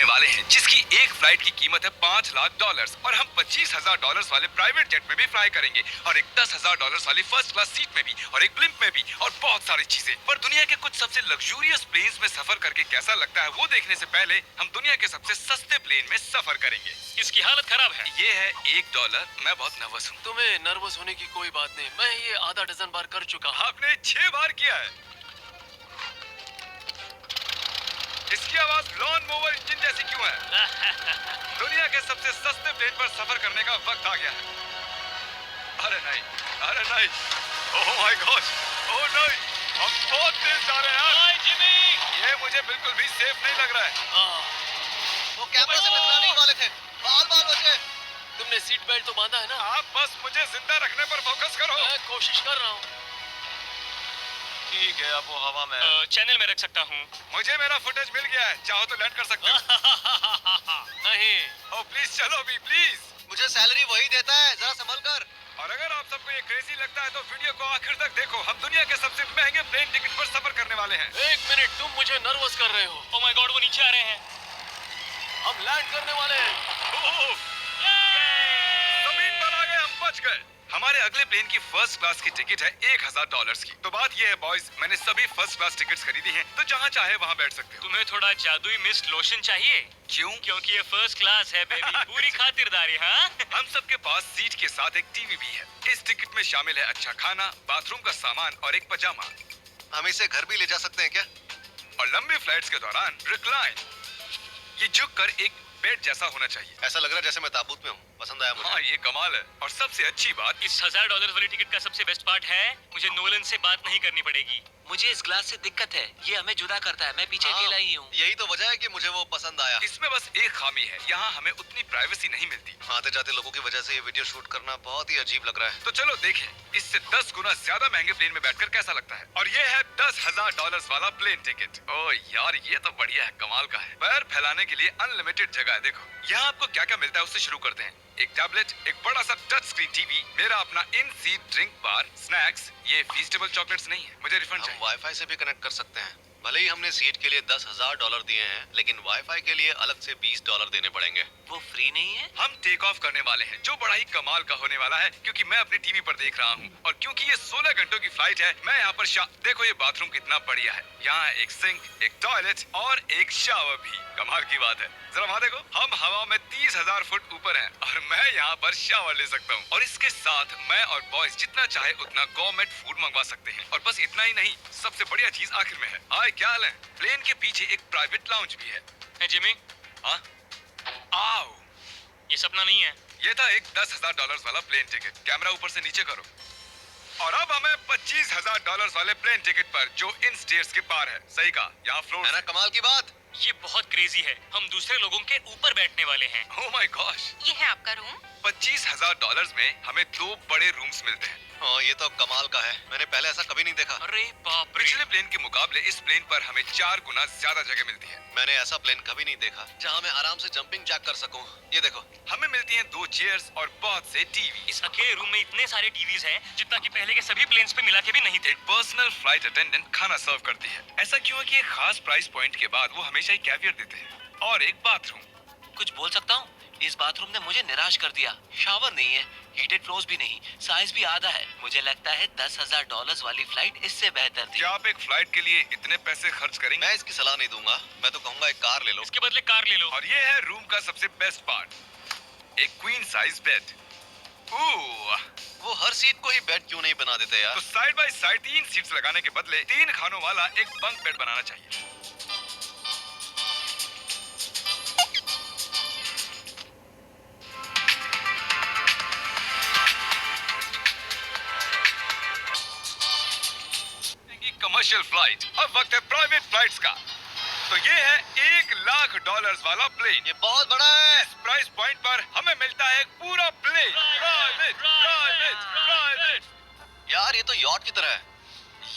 करने वाले हैं जिसकी एक फ्लाइट की कीमत है $5 लाख और हम $25,000 वाले प्राइवेट जेट में भी फ्लाई करेंगे और एक $10,000 वाली फर्स्ट क्लास सीट में भी और एक ब्लिम्प में भी और बहुत सारी चीजें। पर दुनिया के कुछ सबसे लग्जूरियस प्लेन्स में सफर करके कैसा लगता है वो देखने से पहले हम दुनिया के सबसे सस्ते प्लेन में सफर करेंगे। इसकी हालत खराब है। ये है $1। मैं बहुत नर्वस हूँ। तुम्हें नर्वस होने की कोई बात नहीं, मैं ये आधा डजन बार कर चुका हूँ। आपने 6 बार किया है। इसकी आवाज लॉन मोवर इंजन जैसी क्यों है? दुनिया के सबसे सस्ते प्लेन पर सफर करने का वक्त आ गया है। अरे नहीं, अरे नहीं, ओह माय गॉड, ओह नहीं, हम बहुत तेज जा रहे हैं यार। हाय जिमी, ये मुझे बिल्कुल भी सेफ नहीं लग रहा है। वो कैमरे से टकराने ही वाले थे, बाल बचे। तुमने सीट बेल्ट तो बांधा है ना? आप बस मुझे जिंदा रखने पर फोकस करो। मैं कोशिश कर रहा हूँ। ठीक है, अब वो हवा में चैनल में रख सकता हूँ। मुझे मेरा फुटेज मिल गया है, चाहो तो लैंड कर सकते हो। नहीं। ओह प्लीज चलो भी प्लीज। मुझे सैलरी वही देता है, जरा संभल कर। और अगर आप सबको ये क्रेजी लगता है तो वीडियो को आखिर तक देखो। हम दुनिया के सबसे महंगे प्लेन टिकट पर सफर करने वाले हैं। 1 मिनट, तुम मुझे नर्वस कर रहे हो। ओह माय गॉड, वो नीचे आ रहे हैं। हम लैंड करने वाले हैं। जमीन पर आ गए, हम बच गए। हमारे अगले प्लेन की फर्स्ट क्लास की टिकट है $1,000 की। तो बात ये है बॉयज, मैंने सभी फर्स्ट क्लास टिकट्स खरीदी हैं, तो जहाँ चाहे वहाँ बैठ सकते हो। तुम्हें थोड़ा जादुई मिस्ट लोशन चाहिए? क्यों? क्योंकि ये फर्स्ट क्लास है बेबी। पूरी खातिरदारी। हाँ, हम सबके पास सीट के साथ एक टीवी भी है। इस टिकट में शामिल है अच्छा खाना, बाथरूम का सामान और एक पजामा। हम इसे घर भी ले जा सकते हैं क्या? और लंबी फ्लाइट्स के दौरान रिक्लाइन, ये झुक कर एक बेड जैसा होना चाहिए। ऐसा लग रहा है जैसे मैं ताबूत में हूँ। पसंद आया मुझे। हाँ, ये कमाल है। और सबसे अच्छी बात, इस $1,000 वाली टिकट का सबसे बेस्ट पार्ट है, मुझे नोलन से बात नहीं करनी पड़ेगी। मुझे इस ग्लास से दिक्कत है, ये हमें जुदा करता है। मैं पीछे हाँ, अकेला ही हूँ। यही तो वजह है कि मुझे वो पसंद आया। इसमें बस एक खामी है, यहाँ हमें उतनी प्राइवेसी नहीं मिलती। आते जाते लोगों की वजह से ये वीडियो शूट करना बहुत ही अजीब लग रहा है। तो चलो देखें, इससे 10 गुना ज्यादा महंगे प्लेन में बैठकर कैसा लगता है। और ये है $10,000 वाला प्लेन टिकट। ओह यार, ये तो बढ़िया है, कमाल का है। पैर फैलाने के लिए अनलिमिटेड जगह है। देखो यहाँ आपको क्या क्या मिलता है, उससे शुरू करते हैं। एक टैबलेट, एक बड़ा सा टच स्क्रीन टीवी, मेरा अपना इन सीट ड्रिंक बार, स्नैक्स। ये फीस्टेबल चॉकलेट्स नहीं है, मुझे रिफंड हम चाहिए। वाईफाई से भी कनेक्ट कर सकते हैं। भले ही हमने सीट के लिए $10,000 दिए हैं, लेकिन वाईफाई के लिए अलग से $20 देने पड़ेंगे। वो फ्री नहीं है? हम टेक ऑफ करने वाले हैं, जो बड़ा ही कमाल का होने वाला है, क्योंकि मैं अपनी टीवी पर देख रहा हूँ और क्योंकि ये 16 घंटों की फ्लाइट है, मैं यहाँ पर देखो ये बाथरूम कितना बढ़िया है। यहाँ एक सिंक, एक टॉयलेट और एक शावर भी। कमाल की बात है, जरा वहाँ देखो, हम हवा में 30,000 फुट ऊपर हैं और मैं यहाँ पर शावर ले सकता हूँ। और इसके साथ मैं और बॉयज जितना चाहे उतना गवर्नमेंट फूड मंगवा सकते हैं। और बस इतना ही नहीं, सबसे बढ़िया चीज आखिर में है। हाय, क्या हाल है? प्लेन के पीछे एक प्राइवेट लाउंज भी है। है जिमी, हाँ, आओ। ये सपना नहीं है। ये था एक $10,000 वाला प्लेन टिकट। कैमरा ऊपर से नीचे करो। और अब हमें $25,000 वाले प्लेन टिकट पर, जो इन स्टेयर्स के पार है। सही कहा, यहाँ फ्लोर है ना कमाल की बात? ये बहुत क्रेजी है, हम दूसरे लोगों के ऊपर बैठने वाले हैं। Oh my gosh. ये है आपका रूम। $25,000 में हमें 2 बड़े रूम्स मिलते हैं। हाँ, ये तो कमाल का है। मैंने पहले ऐसा कभी नहीं देखा। अरे बाप रे। पिछले प्लेन के मुकाबले इस प्लेन पर हमें 4 गुना ज्यादा जगह मिलती है। मैंने ऐसा प्लेन कभी नहीं देखा जहाँ मैं आराम से जंपिंग जैक कर सकूं। ये देखो, हमें मिलती हैं 2 चेयर्स और बहुत से टीवी। इस अकेले रूम में इतने सारे टीवीज हैं, जितना कि पहले के सभी प्लेन्स पे मिला के भी नहीं थे। एक पर्सनल फ्लाइट अटेंडेंट खाना सर्व करती है। ऐसा क्यों है कि एक खास प्राइस पॉइंट के बाद वो हमेशा ही कैवियर देते हैं। और एक बाथरूम। कुछ बोल सकता हूँ? इस बाथरूम ने मुझे निराश कर दिया। शावर नहीं है, हीटेड फ्लोर्स भी नहीं, साइज भी आधा है। मुझे लगता है $10,000 वाली फ्लाइट इससे बेहतर थी। क्या आप एक फ्लाइट के लिए इतने पैसे खर्च करेंगे? मैं इसकी सलाह नहीं दूंगा। मैं तो कहूंगा एक कार ले लो। इसके बदले कार ले लो। और ये है रूम का सबसे बेस्ट पार्ट, एक क्वीन साइज बेड। वो हर सीट को ही बेड क्यों नहीं बना देते यार? तो साइड बाय साइड 3 सीट्स लगाने के बदले 3 खानों वाला एक बंक बेड बनाना चाहिए। Commercial flight. अब वक्त है प्राइवेट फ्लाइट्स का। तो ये है $1,00,000 वाला प्लेन। ये बहुत बड़ा है। इस प्राइस पॉइंट पर हमें मिलता है एक पूरा प्लेन। Private, private, private. यार, ये तो यॉट की तरह है।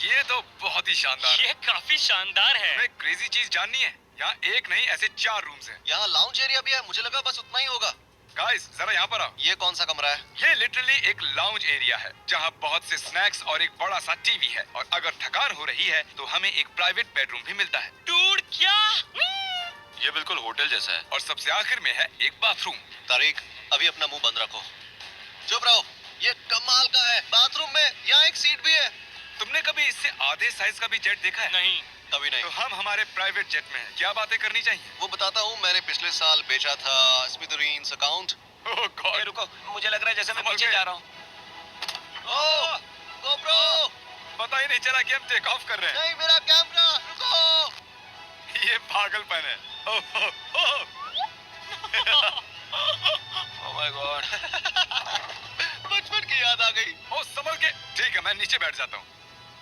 ये तो बहुत ही शानदार है। ये काफी शानदार है। तुम्हें क्रेजी चीज जाननी है? यहाँ एक नहीं, ऐसे 4 रूम्स हैं। यहाँ लाउंज एरिया भी है। मुझे लगा बस उतना ही होगा। गाइस, जरा यहाँ पर आओ। ये कौन सा कमरा है? ये लिटरली एक लाउंज एरिया है, जहाँ बहुत से स्नैक्स और एक बड़ा सा टीवी है। और अगर थकान हो रही है तो हमें एक प्राइवेट बेडरूम भी मिलता है। डूड, क्या? ये बिल्कुल होटल जैसा है। और सबसे आखिर में है एक बाथरूम। तारिक, अभी अपना मुंह बंद रखो। चुप रहो। ये कमाल का है। बाथरूम में यहाँ एक सीट भी है। तुमने कभी इससे आधे साइज का भी जेट देखा है? नहीं। कभी नहीं। तो हम हमारे प्राइवेट जेट में हैं। क्या बातें करनी चाहिए? वो बताता हूँ, मैंने पिछले साल बेचा था स्मिथरीन्स अकाउंट। ओह गॉड, रुको, मुझे लग रहा है जैसे मैं संभल पीछे के। जा रहा हूँ। ओह, GoPro! पता ही नहीं चला कि हम टेक ऑफ कर रहे हैं। नहीं, मेरा कैमरा, रुको। ये पागलपन है। Oh, oh, oh. Oh my God. बचपन की याद आ गई। ओह संभल के। ठीक है, मैं नीचे बैठ जाता हूँ।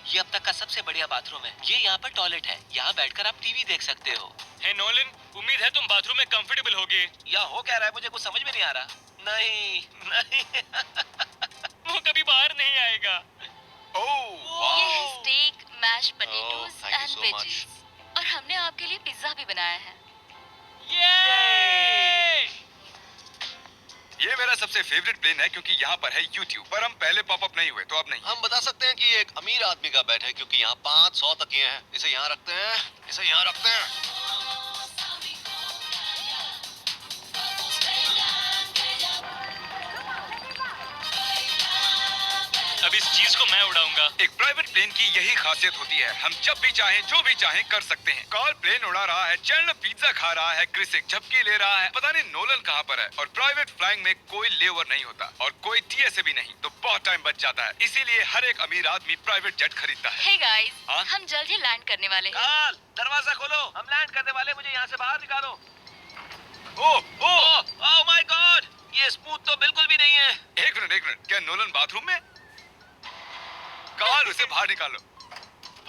ये अब तक का सबसे बढ़िया बाथरूम है। ये यहाँ पर टॉयलेट है। यहाँ बैठकर आप टीवी देख सकते हो। हे नोलन, उम्मीद है तुम बाथरूम में कंफर्टेबल होगे। या हो क्या रहा है मुझे कुछ समझ में नहीं आ रहा। नहीं नहीं। वो कभी बाहर नहीं आएगा। ओह ये है steak, mash potatoes thank you and so veggies. और हमने आपके लिए पिज्जा भी बनाया है। ये ये मेरा सबसे फेवरेट प्लेन है क्योंकि यहाँ पर है YouTube। पर हम पहले पॉपअप नहीं हुए तो अब नहीं। हम बता सकते हैं कि ये एक अमीर आदमी का बेड है क्योंकि यहाँ 500 तकिए हैं। इसे यहाँ रखते हैं, इसे यहाँ रखते हैं। अब इस चीज को मैं उड़ाऊंगा। एक प्राइवेट प्लेन की यही खासियत होती है, हम जब भी चाहें जो भी चाहें कर सकते हैं। कार्ल प्लेन उड़ा रहा है, चैंडलर पिज्जा खा रहा है, क्रिस एक झपकी ले रहा है, पता नहीं नोलन कहाँ पर है। और प्राइवेट फ्लाइंग में कोई लेवर नहीं होता और कोई TSA भी नहीं, तो बहुत टाइम बच जाता है। इसीलिए हर एक अमीर आदमी प्राइवेट जेट खरीदता है। हे गाइस, हाँ? हम जल्द ही लैंड करने वाले हैं। काल, दरवाजा खोलो, हम लैंड करने वाले, मुझे यहाँ से बाहर निकालो। ओह ओह, ओह माय गॉड, ये स्मूथ तो बिल्कुल भी नहीं है। एक मिनट, क्या नोलन बाथरूम में? कार्ल उसे बाहर निकालो।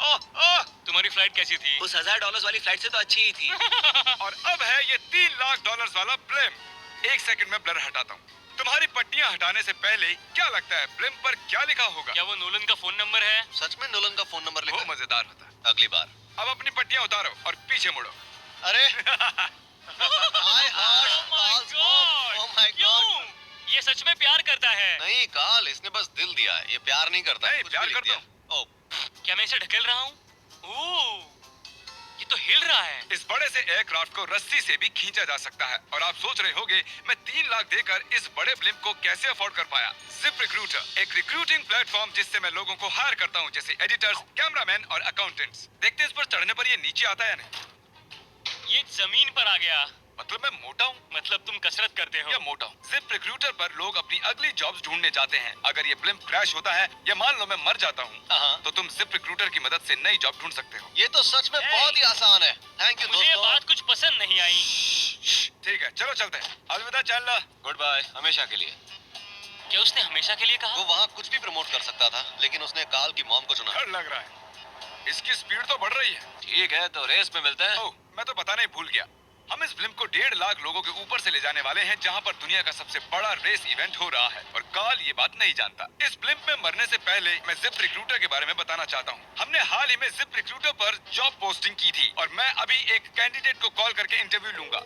ओह ओह, तुम्हारी फ्लाइट कैसी थी? उस $1000 वाली फ्लाइट से तो अच्छी ही थी। और अब है ये $3 लाख वाला ब्लिम। एक सेकंड में ब्लर हटाता हूँ। तुम्हारी पट्टियाँ हटाने से पहले क्या लगता है ब्लिम पर क्या लिखा होगा? क्या वो नोलन का फोन नंबर है? सच में नोलन का फोन नंबर लिखा वो है? मजेदार होता। अगली बार। अब अपनी पट्टियाँ उतारो और पीछे मुड़ो। अरे I heard Carl's mom. Oh my क्यों? God. ये सच में प्यार करता है। नहीं कार्ल, इसने बस दिल दिया है। ये प्यार नहीं करता। नहीं, कुछ प्यार भी लिख करता दिया। ओह, क्या मैं इसे ढकेल रहा हूँ? ओह, ये तो हिल रहा है। इस बड़े से एयरक्राफ्ट को रस्सी से भी खींचा जा सकता है। और आप सोच रहे होंगे मैं 3 लाख देकर इस बड़े ब्लिम को कैसे अफोर्ड कर पाया। जिप रिक्रूटर, एक रिक्रूटिंग प्लेटफॉर्म जिससे मैं लोगों को हायर करता हूँ, जैसे एडिटर्स, कैमरामैन और अकाउंटेंट्स। देखते हैं इस पर चढ़ने पर ये नीचे आता है या नहीं। ये जमीन पर आ गया। मतलब मैं मोटा हूँ? मतलब तुम कसरत करते हो। या मोटा हूँ? जिप रिक्रूटर पर लोग अपनी अगली जॉब्स ढूंढने जाते हैं। अगर ये ब्लिम क्रैश होता है या मान लो मैं मर जाता हूँ, हाँ। तो तुम जिप रिक्रूटर की मदद से नई जॉब ढूंढ सकते हो। ये तो सच में बहुत ही आसान है। थैंक यू मुझे ये दोस्तों। बात कुछ पसंद नहीं आई। ठीक है, चलो चलते हैं। अलविदा चैंडलर। गुड बाय, हमेशा के लिए। क्या उसने हमेशा के लिए कहा? वो वहाँ कुछ भी प्रमोट कर सकता था, लेकिन उसने कार्ल की मॉम को चुना। डर लग रहा है। इसकी स्पीड तो बढ़ रही है। ठीक है, तो रेस में मिलते हैं। ओह, मैं तो बताना ही भूल गया। हम इस फिल्म को 1.5 लाख लोगों के ऊपर से ले जाने वाले हैं, जहां पर दुनिया का सबसे बड़ा रेस इवेंट हो रहा है। और कार्ल ये बात नहीं जानता। इस फिल्म में मरने से पहले मैं जिप रिक्रूटर के बारे में बताना चाहता हूँ। हमने हाल ही में जिप रिक्रूटर पर जॉब पोस्टिंग की थी और मैं अभी एक कैंडिडेट को कॉल करके इंटरव्यू लूंगा।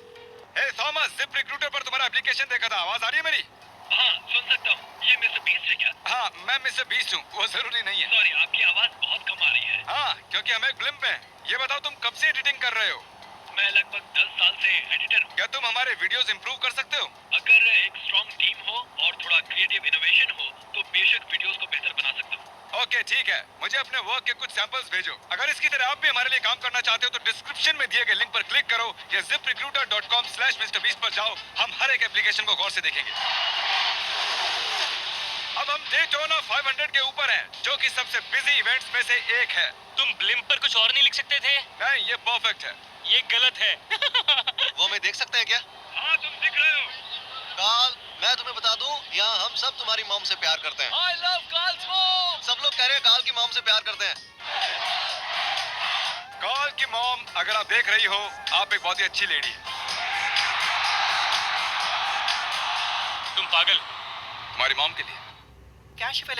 हे थॉमस, जिप रिक्रूटर पर तुम्हारा एप्लीकेशन देखा था। आवाज आ रही है मेरी? हाँ, सुन सकता हूँ। ये मिस्टर बीस्ट है क्या? हाँ, मैं मिस्टर बीस्ट हूँ। वो जरूरी नहीं है। सॉरी, आपकी आवाज बहुत कम आ रही है। हाँ, क्योंकि हम एक फिल्म में हैं। ये बताओ तुम कब से एडिटिंग कर रहे हो? मैं लगभग 10 साल से एडिटर हूँ। क्या तुम हमारे वीडियोस इंप्रूव कर सकते हो? अगर एक स्ट्रॉन्ग टीम हो और थोड़ा क्रिएटिव इनोवेशन हो तो बेशक वीडियोस को बेहतर बना सकता हूँ। ओके, ठीक है। मुझे अपने वर्क के कुछ सैंपल्स भेजो। अगर इसकी तरह आप भी हमारे लिए काम करना चाहते हो तो डिस्क्रिप्शन में दिए गए लिंक पर क्लिक करो या ziprecruiter.com/MrBeast पर जाओ। हम हर एक एप्लीकेशन को गौर से देखेंगे। अब हम डेटोना 500 के ऊपर हैं, जो कि सबसे बिजी इवेंट्स में से एक है। तुम ब्लिम्प पर कुछ और नहीं लिख सकते थे? नहीं, ये परफेक्ट है। ये गलत है। वो हमें देख सकते हैं क्या? हाँ, तुम दिख रहे हो। कार्ल, मैं तुम्हें बता दूं, यहाँ हम सब तुम्हारी मॉम से प्यार करते हैं। I love Carl's mom. सब लोग कह रहे हैं कार्ल की मॉम से प्यार करते हैं। कार्ल की मॉम, अगर आप देख रही हो, आप एक बहुत ही अच्छी लेडी है। तुम पागल हो। तुम्हारी मॉम के लिए क्या शिफे